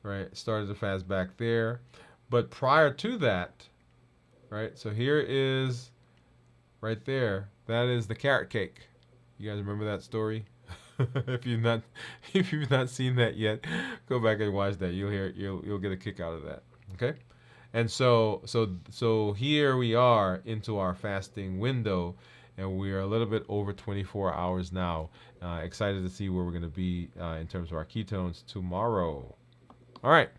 right, started the fast back there. But prior to that, right, so here is, right there, that is the carrot cake. You guys remember that story? If you've not seen that yet, go back and watch that. You'll get a kick out of that. Okay, and so here we are into our fasting window. And we are a little bit over 24 hours now. Excited to see where we're going to be in terms of our ketones tomorrow. All right.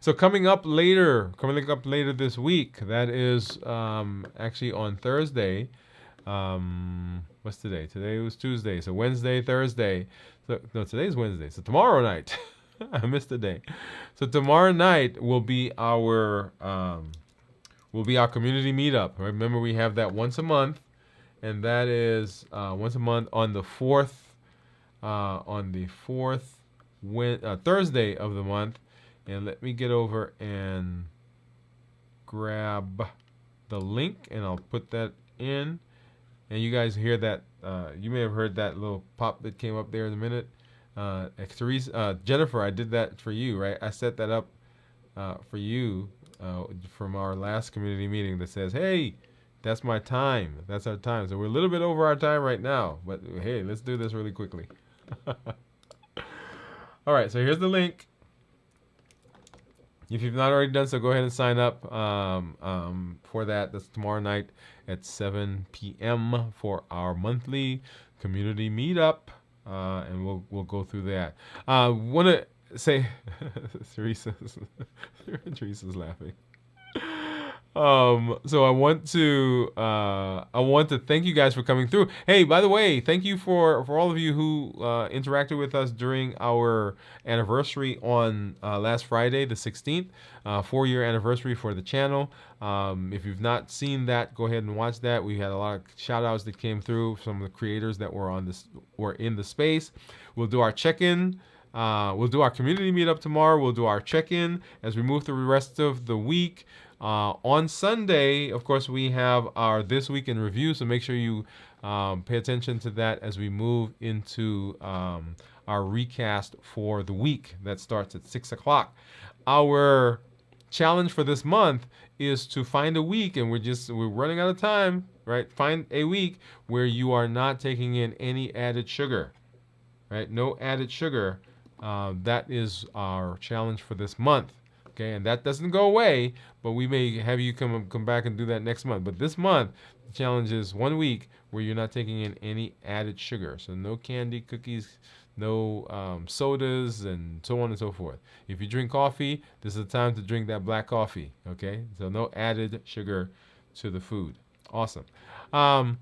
So coming up later this week, that is actually on Thursday. What's today? Today was Tuesday. So Wednesday, Thursday. So no, today's Wednesday. So tomorrow night, I missed a day. So tomorrow night will be our community meetup. Remember, we have that once a month. And that is once a month on the fourth Thursday of the month. And let me get over and grab the link, and I'll put that in. And you guys hear that? You may have heard that little pop that came up there in a minute. Teresa, Jennifer, I did that for you, right? I set that up for you from our last community meeting that says, "Hey, that's my time. That's our time." So we're a little bit over our time right now, but hey, let's do this really quickly. All right, so here's the link. If you've not already done so, go ahead and sign up for that. That's tomorrow night at 7 p.m. for our monthly community meetup, and we'll go through that. Want to say, Teresa's laughing. So I want to thank you guys for coming through. Hey, by the way, thank you for all of you who interacted with us during our anniversary on last Friday, the 16th, 4-year anniversary for the channel. If you've not seen that, go ahead and watch that. We had a lot of shout outs that came through from the creators that were in the space. We'll do our check-in. We'll do our community meetup tomorrow. We'll do our check-in as we move through the rest of the week. On Sunday, of course, we have our This Week in Review, so make sure you pay attention to that as we move into our recast for the week that starts at 6 o'clock. Our challenge for this month is to find a week, and we're running out of time, right? Find a week where you are not taking in any added sugar, right? No added sugar. That is our challenge for this month. Okay, and that doesn't go away, but we may have you come back and do that next month. But this month, the challenge is 1 week where you're not taking in any added sugar. So no candy, cookies, no sodas, and so on and so forth. If you drink coffee, this is the time to drink that black coffee. Okay, so no added sugar to the food. Awesome. Um,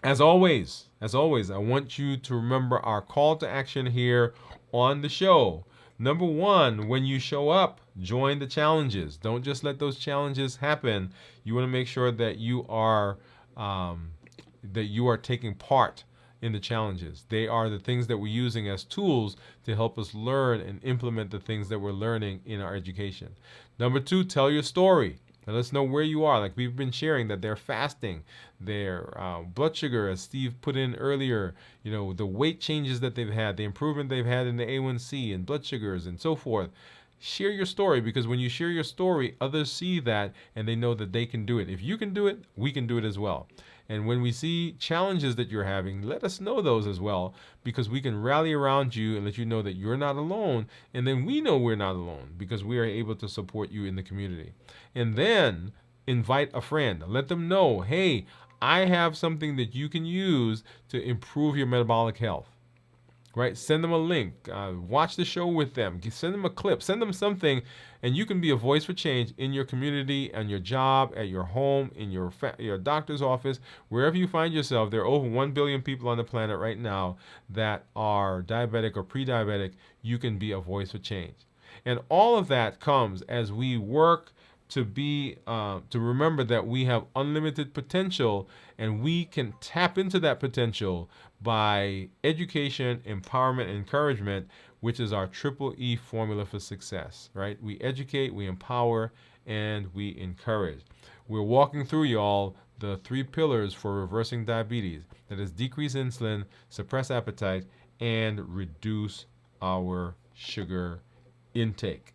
as always, I want you to remember our call to action here on the show. Number one, when you show up, join the challenges. Don't just let those challenges happen. You want to make sure that um, you are taking part in the challenges. They are the things that we're using as tools to help us learn and implement the things that we're learning in our education. Number two, tell your story. Let us know where you are. Like we've been sharing that they're fasting, their blood sugar, as Steve put in earlier, the weight changes that they've had, the improvement they've had in the A1C and blood sugars and so forth. Share your story, because when you share your story, others see that and they know that they can do it. If you can do it, we can do it as well. And when we see challenges that you're having, let us know those as well, because we can rally around you and let you know that you're not alone. And then we know we're not alone because we are able to support you in the community. And then invite a friend. Let them know, hey, I have something that you can use to improve your metabolic health. Right? Send them a link. Watch the show with them. Send them a clip. Send them something, and you can be a voice for change in your community, and your job, at your home, in your doctor's office, wherever you find yourself. There are over 1 billion people on the planet right now that are diabetic or pre-diabetic. You can be a voice for change, and all of that comes as we work to remember that we have unlimited potential, and we can tap into that potential by education, empowerment, and encouragement, which is our triple E formula for success, right? We educate, we empower, and we encourage. We're walking through, y'all, the 3 pillars for reversing diabetes. That is decrease insulin, suppress appetite, and reduce our sugar intake.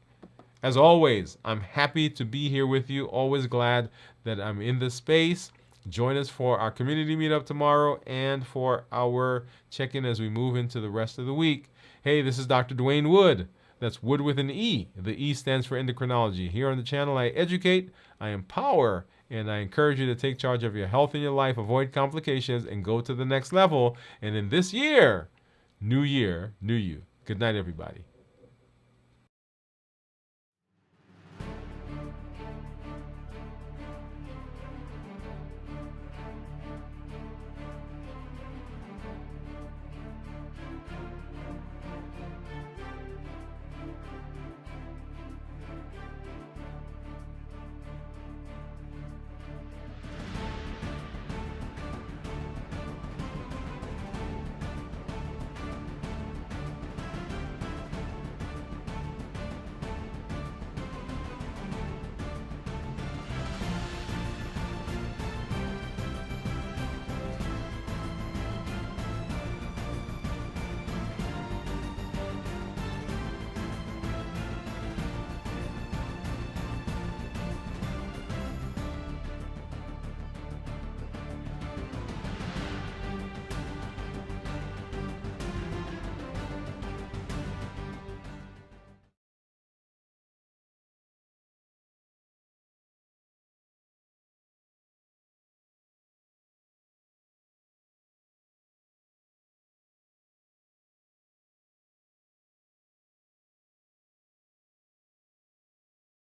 As always, I'm happy to be here with you. Always glad that I'm in this space. Join us for our community meetup tomorrow and for our check-in as we move into the rest of the week. Hey, this is Dr. Dwain Woode. That's Wood with an E. The E stands for endocrinology. Here on the channel, I educate, I empower, and I encourage you to take charge of your health in your life, avoid complications, and go to the next level. And in this year, new year, new you. Good night, everybody.